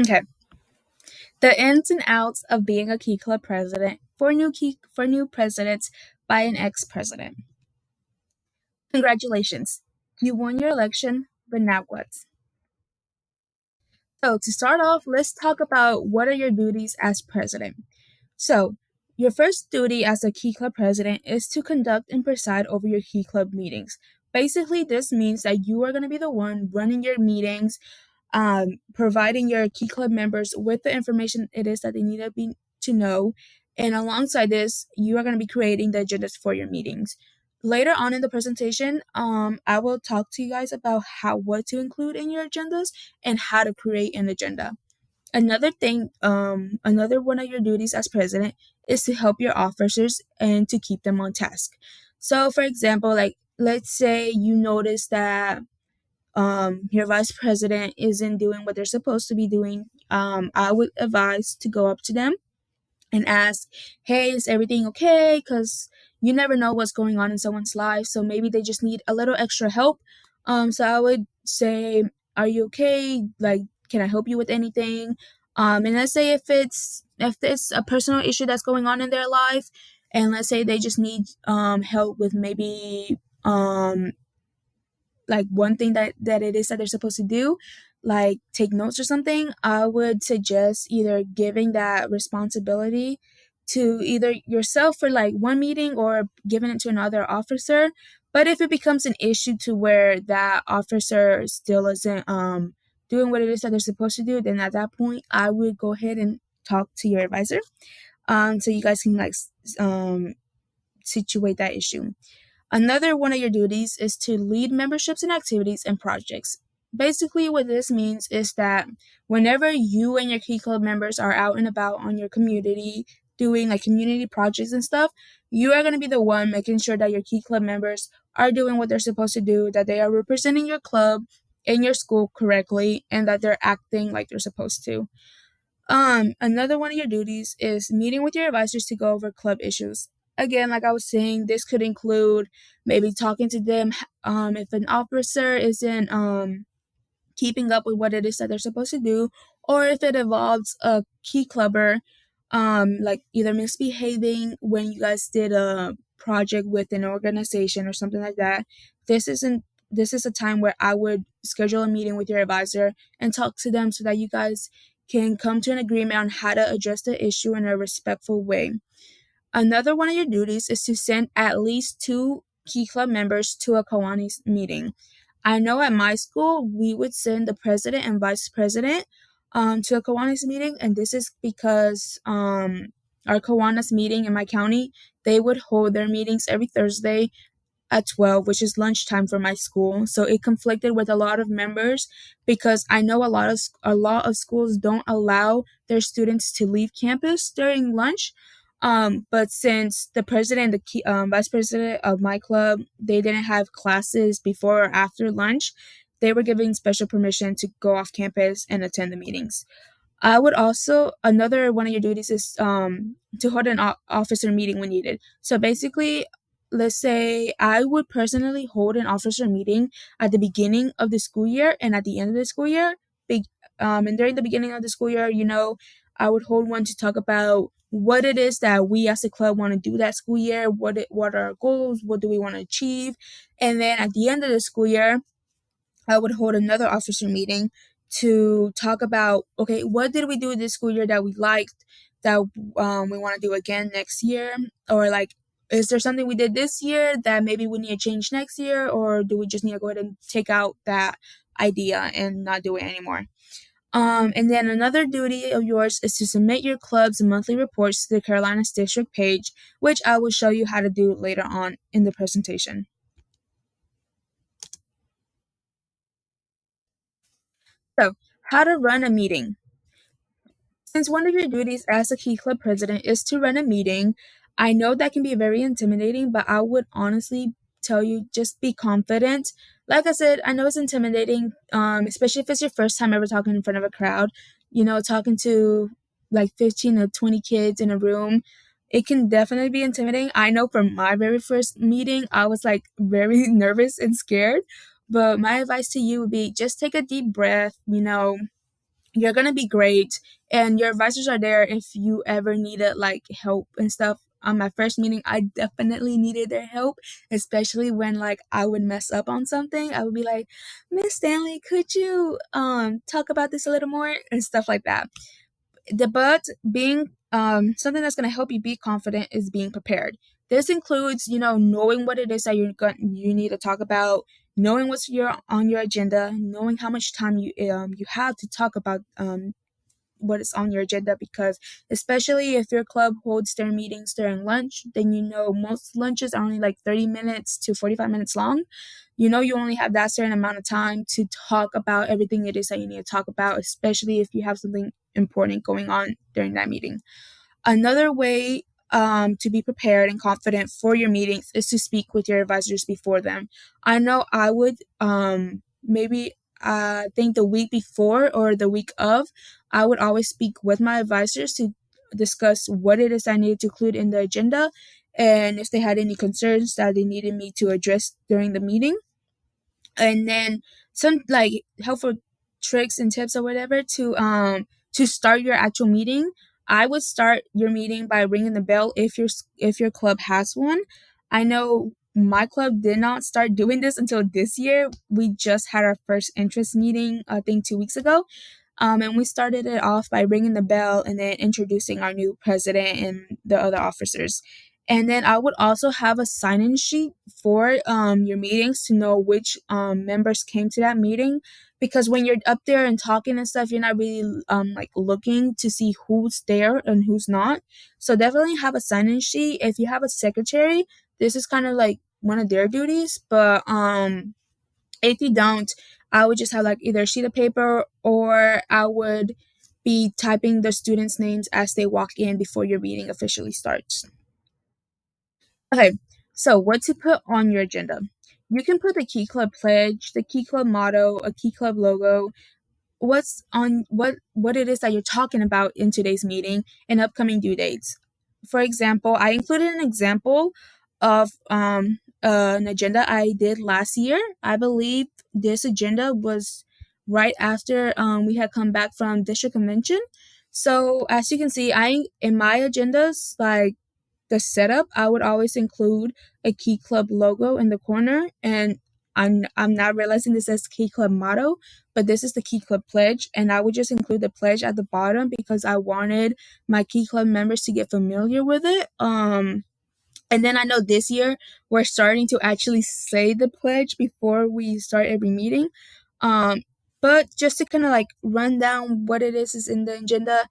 Okay. The ins and outs of being a Key Club president for new presidents by an ex-president. Congratulations. You won your election, but now what? So, to start off, let's talk about what are your duties as president. So, your first duty as a Key Club president is to conduct and preside over your Key Club meetings. Basically, this means that you are going to be the one running your meetings, providing your Key Club members with the information it is that they need to know. And alongside this, you are going to be creating the agendas for your meetings. Later on in the presentation, I will talk to you guys about what to include in your agendas and how to create an agenda. Another one of your duties as president is to help your officers and to keep them on task. So, for example, like let's say you notice that your vice president isn't doing what they're supposed to be doing. I would advise to go up to them and ask, hey, is everything okay? Because you never know what's going on in someone's life. So maybe they just need a little extra help. So I would say, are you okay? Like, can I help you with anything? And let's say if it's a personal issue that's going on in their life, and let's say they just need help with maybe like one thing that it is that they're supposed to do, like take notes or something, I would suggest either giving that responsibility to either yourself for like one meeting or giving it to another officer. But if it becomes an issue to where that officer still isn't doing what it is that they're supposed to do, then at that point I would go ahead and talk to your advisor so you guys can situate that issue. Another one of your duties is to lead memberships and activities and projects. Basically, what this means is that whenever you and your Key Club members are out and about on your community doing like community projects and stuff, you are going to be the one making sure that your Key Club members are doing what they're supposed to do, that they are representing your club and your school correctly, and that they're acting like they're supposed to. Another one of your duties is meeting with your advisors to go over club issues. Again, like I was saying, this could include maybe talking to them if an officer isn't keeping up with what it is that they're supposed to do, or if it involves a key clubber, like either misbehaving when you guys did a project with an organization or something like that. This isn't this is a time where I would schedule a meeting with your advisor and talk to them so that you guys can come to an agreement on how to address the issue in a respectful way. Another one of your duties is to send at least two Key Club members to a Kiwanis meeting. I know at my school, we would send the president and vice president to a Kiwanis meeting, and this is because our Kiwanis meeting in my county, they would hold their meetings every Thursday at 12, which is lunchtime for my school. So it conflicted with a lot of members because I know a lot of schools don't allow their students to leave campus during lunch. But since the president and vice president of my club, they didn't have classes before or after lunch, they were given special permission to go off campus and attend the meetings. I would also another one of your duties is to hold an officer meeting when needed. So basically, let's say I would personally hold an officer meeting at the beginning of the school year and at the end of the school year. And during the beginning of the school year, I would hold one to talk about what it is that we as a club want to do that school year, what are our goals, what do we want to achieve, and then at the end of the school year, I would hold another officer meeting to talk about, okay, what did we do this school year that we liked that we want to do again next year, or like, is there something we did this year that maybe we need to change next year, or do we just need to go ahead and take out that idea and not do it anymore? And then another duty of yours is to submit your club's monthly reports to the Carolinas District page, which I will show you how to do later on in the presentation. So, how to run a meeting. Since one of your duties as a Key Club president is to run a meeting, I know that can be very intimidating, but I would honestly tell you just be confident. Like I said, I know it's intimidating, especially if it's your first time ever talking in front of a crowd, talking to like 15 or 20 kids in a room. It can definitely be intimidating. I know from my very first meeting, I was like very nervous and scared. But my advice to you would be just take a deep breath, you're gonna be great, and your advisors are there if you ever needed like help and stuff. On my first meeting, I definitely needed their help, especially when like I would mess up on something. I would be like, Miss Stanley, could you talk about this a little more and stuff like that. But being something that's going to help you be confident is being prepared. This includes, knowing what it is that you need to talk about, knowing what's on your agenda, knowing how much time you have to talk about what is on your agenda, because especially if your club holds their meetings during lunch, then most lunches are only like 30 minutes to 45 minutes long. You only have that certain amount of time to talk about everything it is that you need to talk about, especially if you have something important going on during that meeting. Another way to be prepared and confident for your meetings is to speak with your advisors before them. I know I would maybe think the week before or the week of, I would always speak with my advisors to discuss what it is I needed to include in the agenda, and if they had any concerns that they needed me to address during the meeting. And then some like helpful tricks and tips or whatever to start your actual meeting. I would start your meeting by ringing the bell if your club has one. I know my club did not start doing this until this year. We just had our first interest meeting, I think 2 weeks ago. And we started it off by ringing the bell and then introducing our new president and the other officers. And then I would also have a sign-in sheet for your meetings to know which members came to that meeting, because when you're up there and talking and stuff, you're not really like looking to see who's there and who's not. So definitely have a sign-in sheet. If you have a secretary, this is kind of like one of their duties, but if you don't, I would just have like either a sheet of paper, or I would be typing the students' names as they walk in before your meeting officially starts. Okay, so what to put on your agenda? You can put the Key Club pledge, the Key Club motto, a Key Club logo, what's on what it is that you're talking about in today's meeting, and upcoming due dates. For example, I included an example of an agenda I did last year. I believe this agenda was right after we had come back from district convention. So as you can see, I in my agendas, like the setup, I would always include a Key Club logo in the corner, and I'm not realizing this as Key Club motto, but this is the Key Club pledge, and I would just include the pledge at the bottom because I wanted my Key Club members to get familiar with it. And then I know this year we're starting to actually say the pledge before we start every meeting. Um, but just to kind of like run down what it is in the agenda,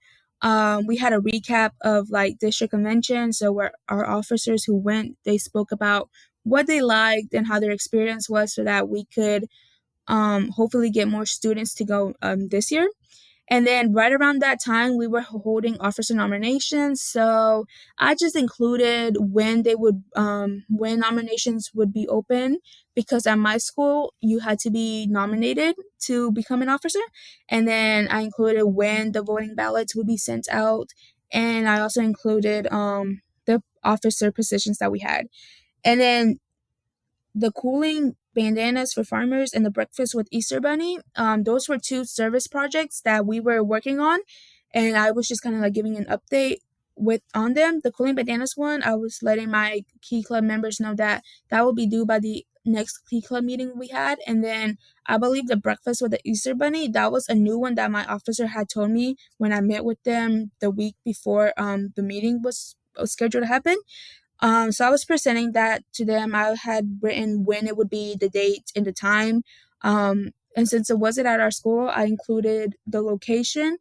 we had a recap of like district convention. So where our officers who went, they spoke about what they liked and how their experience was, so that we could hopefully get more students to go this year. And then right around that time, we were holding officer nominations. So I just included when nominations would be open, because at my school, you had to be nominated to become an officer. And then I included when the voting ballots would be sent out. And I also included the officer positions that we had. And then the cooling bandanas for farmers and the breakfast with Easter Bunny. Those were two service projects that we were working on, and I was just kind of like giving an update with on them. The cooling bandanas one, I was letting my Key Club members know that that will be due by the next Key Club meeting we had. And then I believe the breakfast with the Easter Bunny, that was a new one that my officer had told me when I met with them the week before the meeting was scheduled to happen. So I was presenting that to them. I had written when it would be, the date and the time. And since it wasn't at our school, I included the location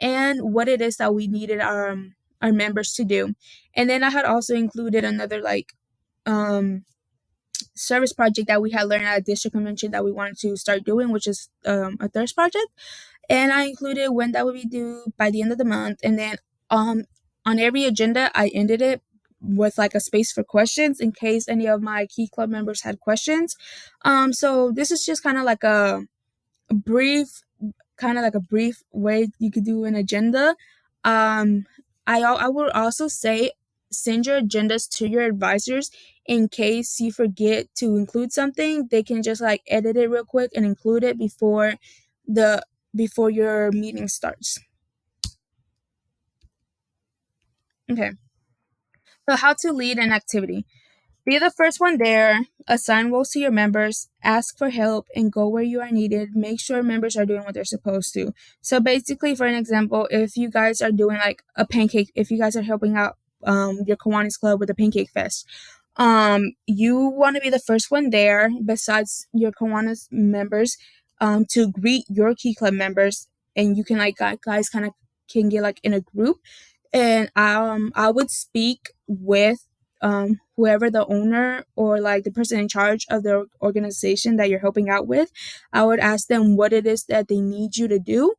and what it is that we needed our members to do. And then I had also included another like service project that we had learned at district convention that we wanted to start doing, which is a thirst project. And I included when that would be due by the end of the month. And then on every agenda, I ended it with like a space for questions in case any of my Key Club members had questions. So this is just kind of like a brief, way you could do an agenda. I would also say send your agendas to your advisors in case you forget to include something. They can just like edit it real quick and include it before the before your meeting starts. Okay. So how to lead an activity. Be the first one there, assign roles to your members, ask for help, and go where you are needed. Make sure members are doing what they're supposed to. So basically, for an example, if you guys are doing like a pancake, if you guys are helping out your Kiwanis Club with a pancake fest, you want to be the first one there besides your Kiwanis members to greet your Key Club members, and you can like guys kind of can get like in a group, and I would speak with whoever the owner or like the person in charge of the organization that you're helping out with. I would ask them what it is that they need you to do.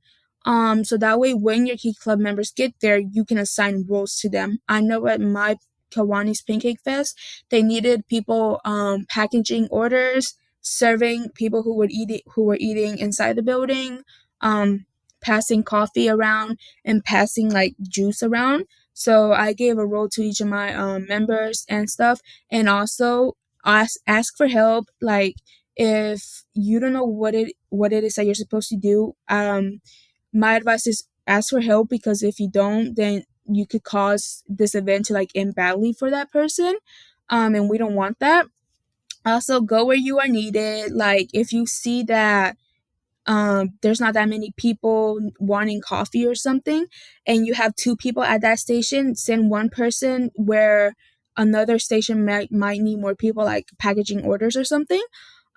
So that way when your Key Club members get there, you can assign roles to them. I know at my Kiwanis Pancake Fest, they needed people packaging orders, serving people who were eating inside the building, passing coffee around, and passing like juice around. So I gave a role to each of my members and stuff, and also ask for help. Like if you don't know what it is that you're supposed to do, my advice is ask for help, because if you don't, then you could cause this event to like end badly for that person, and we don't want that. Also, go where you are needed. Like if you see that there's not that many people wanting coffee or something, and you have two people at that station, send one person where another station might need more people, like packaging orders or something.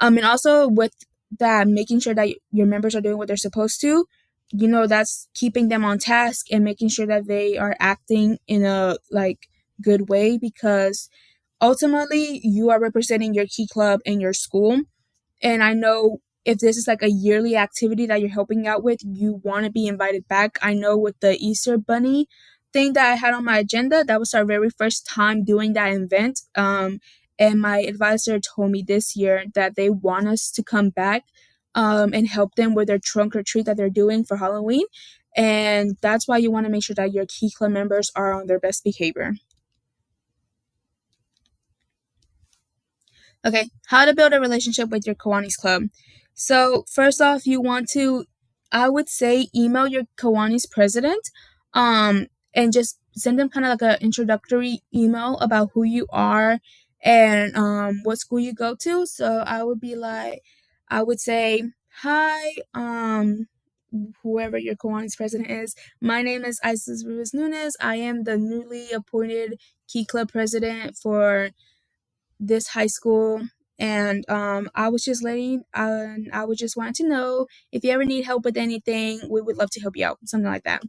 And also with that, making sure that your members are doing what they're supposed to, that's keeping them on task and making sure that they are acting in a like good way, because ultimately you are representing your Key Club and your school. And I know if this is like a yearly activity that you're helping out with, you want to be invited back. I know with the Easter Bunny thing that I had on my agenda, that was our very first time doing that event. And my advisor told me this year that they want us to come back and help them with their trunk or treat that they're doing for Halloween. And that's why you want to make sure that your Key Club members are on their best behavior. Okay, how to build a relationship with your Kiwanis Club. So first off, you want to, I would say, email your Kiwanis president, and just send them kind of like an introductory email about who you are and what school you go to. So I would say, hi, whoever your Kiwanis president is. My name is Isis Rivas Nunes. I am the newly appointed Key Club president for this high school, and I would just want to know if you ever need help with anything, we would love to help you out, something like that.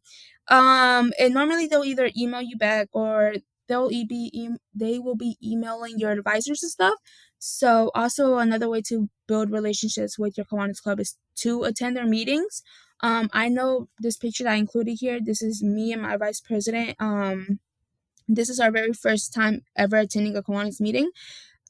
And normally they'll either email you back, or they will be emailing your advisors and stuff. So also another way to build relationships with your Kiwanis Club is to attend their meetings. I know this picture that I included here, this is me and my vice president. This is our very first time ever attending a Kiwanis meeting.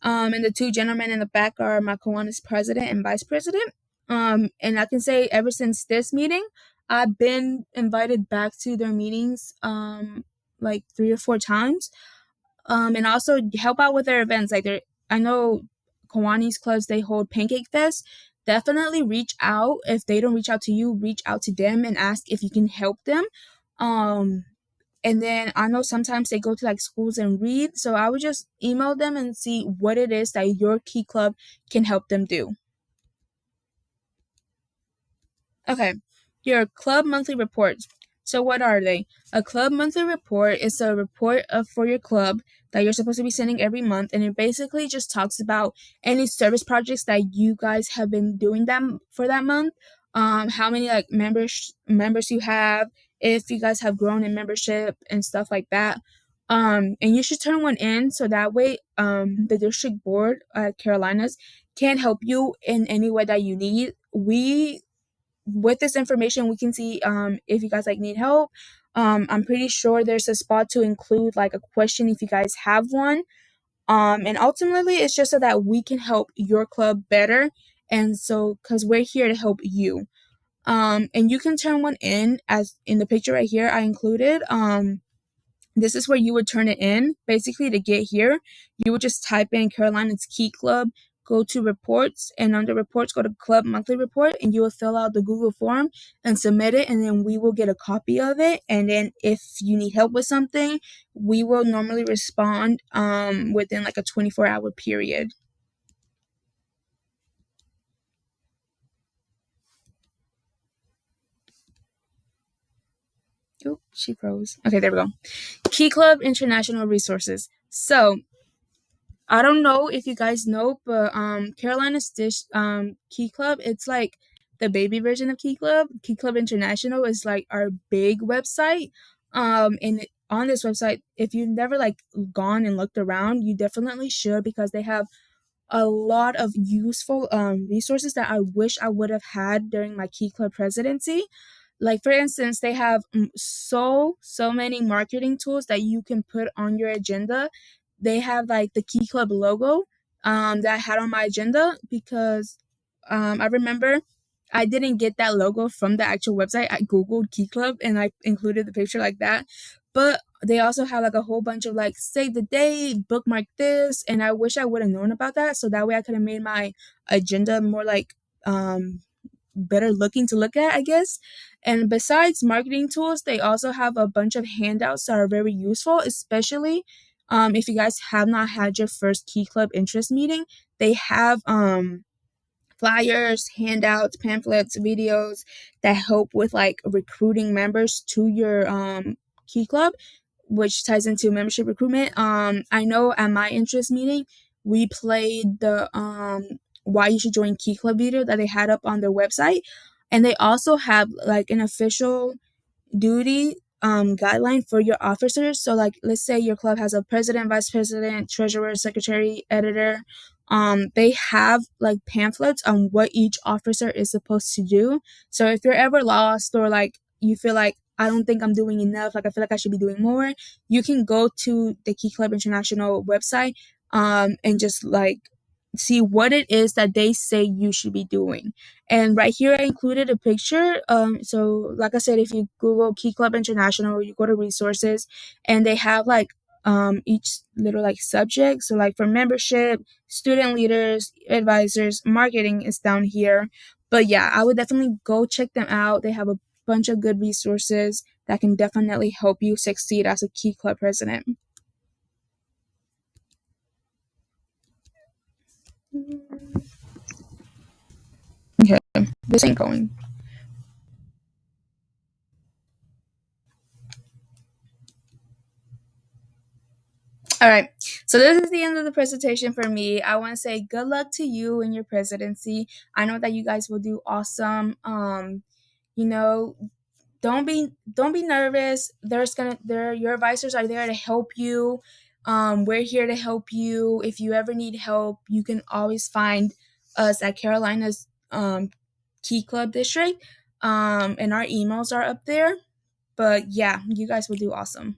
And the two gentlemen in the back are my Kiwanis president and vice president. And I can say ever since this meeting, I've been invited back to their meetings like 3 or 4 times. And also help out with their events. I know Kiwanis clubs, they hold Pancake Fest. Definitely reach out. If they don't reach out to you, reach out to them and ask if you can help them. And then I know sometimes they go to like schools and read. So I would just email them and see what it is that your Key Club can help them do. Okay, your club monthly reports. So what are they? A club monthly report is a report for your club that you're supposed to be sending every month, and it basically just talks about any service projects that you guys have been doing them for that month. How many like members you have, if you guys have grown in membership and stuff like that. And you should turn one in so that way the district board at Carolinas can help you in any way that you need. We With this information, we can see if you guys like need help. I'm pretty sure there's a spot to include like a question if you guys have one. And ultimately it's just so that we can help your club better, and so because we're here to help you. And you can turn one in, as in the picture right here I included. This is where you would turn it in. Basically, to get here, you would just type in Carolina's Key Club, go to reports, and under reports, go to club monthly report, and you will fill out the Google form and submit it, and then we will get a copy of it. And then if you need help with something, we will normally respond within like a 24-hour period. Oh, she froze. Okay, there we go. Key Club International Resources. So I don't know if you guys know, but Carolina's Dish Key Club, it's like the baby version of Key Club. Key Club International is like our big website. On this website, if you've never like gone and looked around, you definitely should, because they have a lot of useful resources that I wish I would have had during my Key Club presidency. Like for instance, they have so many marketing tools that you can put on your agenda. They have like the Key Club logo that I had on my agenda, because I remember I didn't get that logo from the actual website. I googled Key Club and I included the picture like that. But they also have like a whole bunch of like save the date, bookmark this, and I wish I would have known about that, so that way I could have made my agenda more like better looking to look at, I guess. And besides marketing tools, they also have a bunch of handouts that are very useful, especially if you guys have not had your first Key Club interest meeting. They have flyers, handouts, pamphlets, videos that help with like recruiting members to your Key Club, which ties into membership recruitment. I know at my interest meeting, we played the why you should join Key Club video that they had up on their website, and they also have like an official duty guideline for your officers. So like let's say your club has a president, vice president, treasurer, secretary, editor. They have like pamphlets on what each officer is supposed to do. So if you're ever lost, or like you feel like I don't think I'm doing enough, like I feel like I should be doing more, you can go to the Key Club International website and just like see what it is that they say you should be doing. And right here I included a picture. So like I said, if you Google Key Club International, you go to resources, and they have like each little like subject. So like for membership, student leaders, advisors, marketing is down here. But yeah, I would definitely go check them out. They have a bunch of good resources that can definitely help you succeed as a Key Club president. Okay, this ain't going. All right. So this is the end of the presentation for me. I want to say good luck to you in your presidency. I know that you guys will do awesome. You know, don't be nervous. Your advisors are there to help you. We're here to help you. If you ever need help, you can always find us at Carolina's Key Club District. And our emails are up there. But yeah, you guys will do awesome.